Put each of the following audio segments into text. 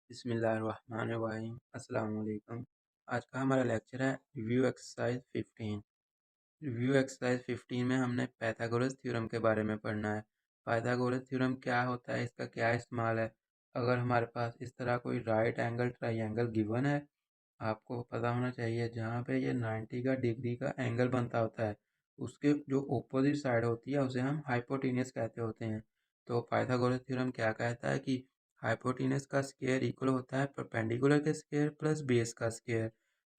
बिस्मिल्लाहिर्रहमानिर्रहीम अस्सलाम वालेकुम। आज का हमारा लेक्चर है रिव्यू एक्सरसाइज 15। रिव्यू एक्सरसाइज 15 में हमने पाइथागोरस थ्योरम के बारे में पढ़ना है। पाइथागोरस थ्योरम क्या होता है, इसका क्या इस्तेमाल है। अगर हमारे पास इस तरह कोई राइट एंगल ट्रायंगल गिवन है, आपको पता होना चाहिए जहाँ पे ये 90 का डिग्री का एंगल बनता होता है, उसके जो ऑपोजिट साइड होती है उसे हम हाइपोटेन्यूस कहते होते हैं। तो पाइथागोरस थ्योरम क्या कहता है कि हाइपोटेन्यूस का स्क्वायर इक्वल होता है परपेंडिकुलर के स्क्वायर प्लस बेस का स्क्वायर।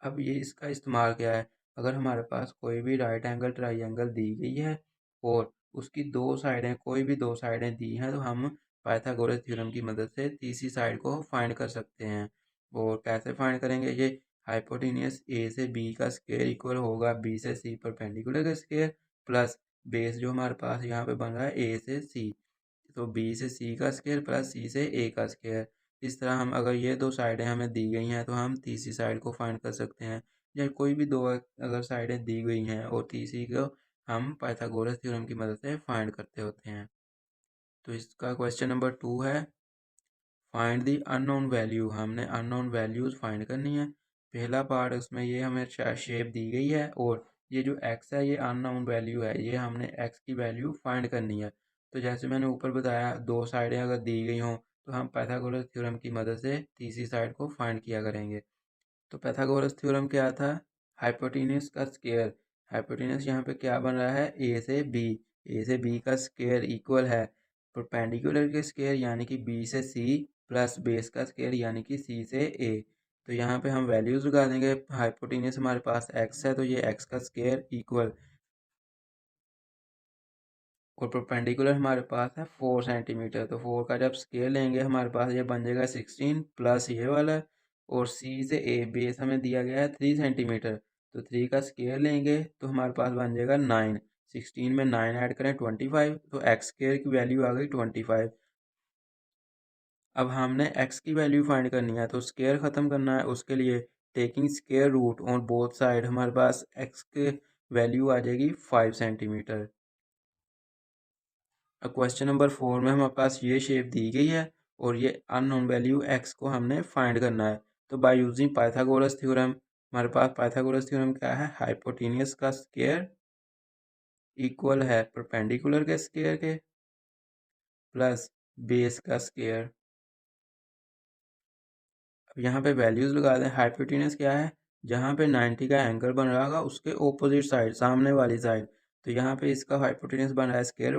अब ये इसका इस्तेमाल क्या है, अगर हमारे पास कोई भी राइट एंगल ट्रायंगल दी गई है और उसकी दो साइडें कोई भी दो साइडें दी हैं, तो हम पाइथागोरस थ्योरम की मदद से तीसरी साइड को फाइंड कर सकते हैं। और कैसे फाइंड करेंगे, ये हाइपोटेनियस ए से बी का स्क्वायर इक्वल होगा बी से सी परपेंडिकुलर का स्क्वायर प्लस बेस जो हमारे पास यहाँ पे बन रहा है ए से सी, तो बी से सी का स्क्वायर प्लस सी से ए का स्क्वायर। इस तरह हम अगर ये दो साइडें हमें दी गई हैं तो हम तीसरी साइड को फाइंड कर सकते हैं, या कोई भी दो अगर साइडें दी गई हैं और तीसरी को हम पाइथागोरस थ्योरम की मदद से फाइंड करते होते हैं। तो इसका क्वेश्चन नंबर 2 है, फाइंड दी अननोन वैल्यू। हमने अननोन वैल्यूज फाइंड करनी है। पहला पार्ट उसमें ये हमें शेप दी गई है और ये जो x है ये अननोन वैल्यू है, ये हमने x की वैल्यू फाइंड करनी है। तो जैसे मैंने ऊपर बताया, दो साइडें अगर दी गई हों तो हम पाइथागोरस थ्योरम की मदद से तीसरी साइड को फाइंड किया करेंगे। तो पाइथागोरस थ्योरम क्या था, हाइपोटेन्यूस का स्क्वायर। हाइपोटेन्यूस यहाँ पे क्या बन रहा है, ए से बी का स्क्वायर इक्वल है परपेंडिकुलर के स्क्वायर यानी कि बी से सी प्लस बेस का स्क्वायर यानी कि सी से ए। तो यहाँ पे हम वैल्यूज लगा देंगे। हाइपोटेन्यूस हमारे पास x है तो ये x का स्क्वायर इक्वल, और परपेंडिकुलर हमारे पास है 4 सेंटीमीटर, तो 4 का जब स्केयर लेंगे हमारे पास ये बन जाएगा 16 प्लस ये वाला, और सी से ए बेस हमें दिया गया है 3 सेंटीमीटर, तो 3 का स्केयर लेंगे तो हमारे पास बन जाएगा 9। 16 में 9 ऐड करें 25, तो एक्स स्केयर की वैल्यू आ गई 25। अब हमने x की वैल्यू फाइंड करनी है, तो स्केयर ख़त्म करना है, उसके लिए taking square root on both side हमारे पास x के वैल्यू आ जाएगी 5 सेंटीमीटर। अब क्वेश्चन नंबर 4 में हमारे पास ये शेप दी गई है और ये अननोन वैल्यू x को हमने फाइंड करना है। तो बाय यूजिंग पाइथागोरस थ्योरम, हमारे पास पाइथागोरस थ्योरम क्या है, हाइपोटेनियस का स्क्वायर इक्वल है परपेंडिकुलर के स्क्वायर के प्लस बेस का स्क्वायर। अब यहाँ पे वैल्यूज लगा दें। हाइपोटेनस क्या है, जहाँ पे 90 का एंगल बन रहा होगा उसके ऑपोजिट साइड, सामने वाली साइड। तो यहाँ पे इसका हाइपोटेनस बन रहा है स्क्वायर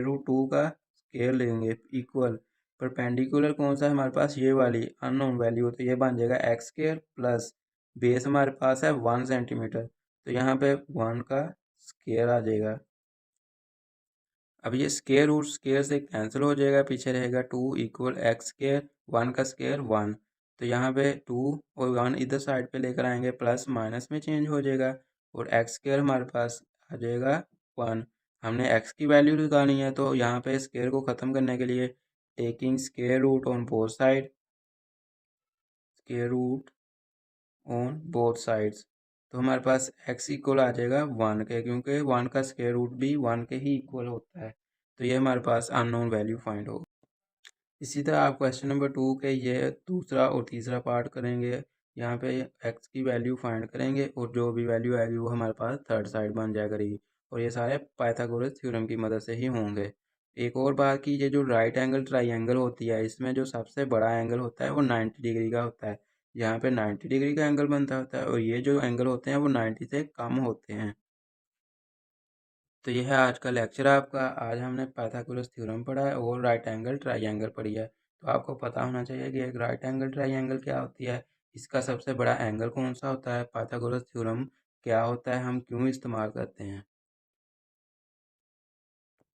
रूट टू का स्क्वायर लेंगे इक्वल परपेंडिकुलर कौन सा है हमारे पास, ये वाली अननोन वैल्यू, तो ये बन जाएगा एक्स स्क्वायर प्लस बेस हमारे पास है 1 सेंटीमीटर, तो यहाँ पे 1 का स्क्वायर आ जाएगा। अब ये स्क्वायर रूट स्क्वायर से कैंसिल हो जाएगा, पीछे रहेगा 2 इक्वल एक्स स्क्वायर, 1 का स्क्वायर 1, तो यहाँ पे 2 और 1 इधर साइड पे लेकर आएंगे, प्लस माइनस में चेंज हो जाएगा और एक्स स्क्वायर हमारे पास आ जाएगा 1। हमने एक्स की वैल्यू निकालनी है, तो यहाँ पे स्क्वायर को ख़त्म करने के लिए taking square root on both side, square root on both sides, तो हमारे पास x इक्वल आ जाएगा 1 के, क्योंकि 1 का स्क्वायर रूट भी 1 के ही इक्वल होता है। तो ये हमारे पास अननोन वैल्यू फाइंड होगा। इसी तरह आप क्वेश्चन नंबर 2 के ये दूसरा और तीसरा पार्ट करेंगे। यहाँ पे x की वैल्यू फाइंड करेंगे और जो भी वैल्यू आएगी वो हमारे पास थर्ड साइड बन जाया करेगी, और ये सारे पाइथागोरस थ्योरम की मदद से ही होंगे। एक और बात की, ये जो राइट एंगल ट्रायंगल होती है इसमें जो सबसे बड़ा एंगल होता है वो 90 डिग्री का होता है। यहाँ पे 90 डिग्री का एंगल बनता होता है और ये जो एंगल होते हैं वो 90 से कम होते हैं। तो यह है आज का लेक्चर आपका। आज हमने पाइथागोरस थ्योरम पढ़ा है और राइट एंगल ट्रायंगल पढ़ी है। तो आपको पता होना चाहिए कि एक राइट एंगल ट्रायंगल क्या होती है, इसका सबसे बड़ा एंगल कौन सा होता है, पाइथागोरस थ्योरम क्या होता है, हम क्यों इस्तेमाल करते हैं।